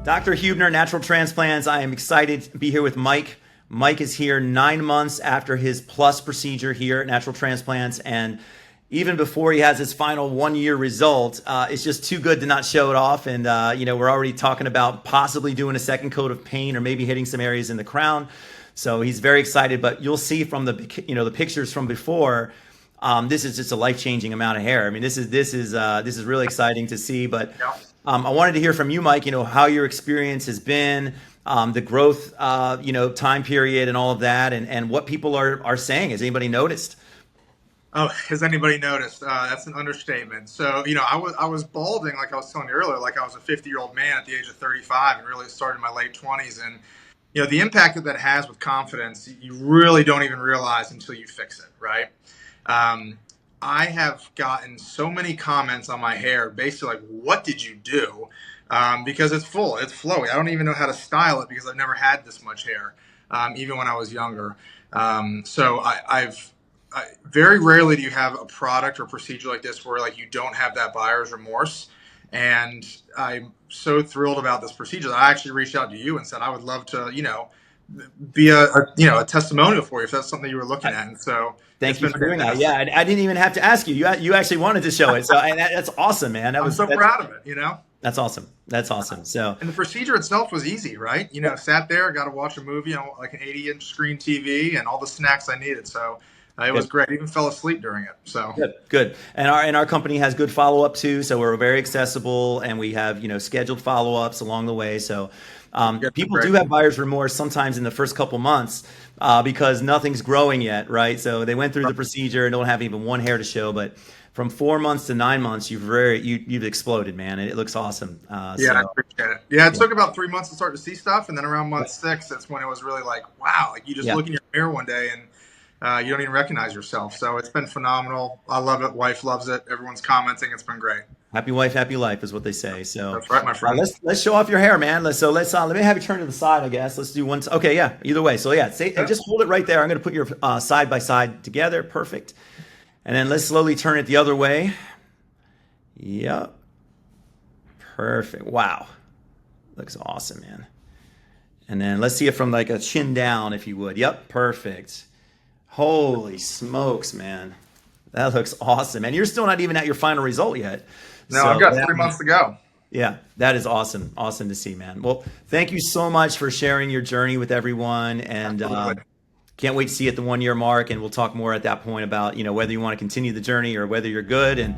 Dr. Huebner, Natural Transplants. I am excited to be here with Mike. Mike is here 9 months after his plus procedure here at Natural Transplants. And even before he has his final 1 year result, it's just too good to not show it off. And, we're already talking about possibly doing a second coat of paint or maybe hitting some areas in the crown. So he's very excited, but you'll see from the pictures from before, this is just a life-changing amount of hair. I mean, this is really exciting to see. But I wanted to hear from you, Mike. How your experience has been, the growth, time period, and all of that, and what people are saying. Has anybody noticed? Oh, has anybody noticed? That's an understatement. So, I was balding, like I was telling you earlier, like I was a 50-year-old man at the age of 35, and really started in my late 20s. And the impact that has with confidence, you really don't even realize until you fix it, right? I have gotten so many comments on my hair, basically like, what did you do? Because it's full, it's flowy. I don't even know how to style it because I've never had this much hair, even when I was younger. So I've very rarely do you have a product or procedure like this where like you don't have that buyer's remorse. And I'm so thrilled about this procedure that I actually reached out to you and said I would love to, be a testimonial for you if that's something you were looking at. And so Thank you for doing that. Yeah, I didn't even have to ask you. You actually wanted to show it, so that's awesome, man. I'm so proud of it. That's awesome. That's awesome. So, and the procedure itself was easy, right? Sat there, got to watch a movie on like an 80-inch screen TV, and all the snacks I needed. So it was great. I even fell asleep during it. So good. And our company has good follow up too. So we're very accessible, and we have scheduled follow ups along the way. So people do have buyer's remorse sometimes in the first couple months because nothing's growing yet, right? So they went through the procedure and don't have even one hair to show, but from 4 months to 9 months, you've exploded, man. And it looks awesome. I appreciate it. Yeah, it took about 3 months to start to see stuff, and then around month 6, that's when it was really like, wow, like you just look in your mirror one day and you don't even recognize yourself. So it's been phenomenal. I love it. Wife loves it. Everyone's commenting. It's been great. Happy wife, happy life is what they say. So that's right, my friend. Let's show off your hair, man. Let me have you turn to the side, I guess. Let's do one. Okay, yeah. Either way. So just hold it right there. I'm going to put your side by side together. Perfect. And then let's slowly turn it the other way. Yep. Perfect. Wow. Looks awesome, man. And then let's see it from like a chin down, if you would. Yep. Perfect. Holy smokes, man. That looks awesome. And you're still not even at your final result yet. No, I've got 3 months to go. Yeah, that is awesome. Awesome to see, man. Well, thank you so much for sharing your journey with everyone. And can't wait to see you at the 1 year mark. And we'll talk more at that point about, whether you want to continue the journey or whether you're good. And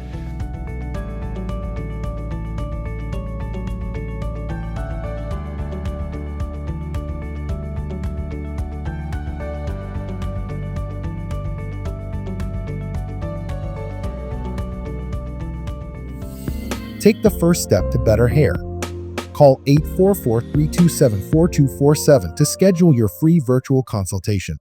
take the first step to better hair. Call 844-327-4247 to schedule your free virtual consultation.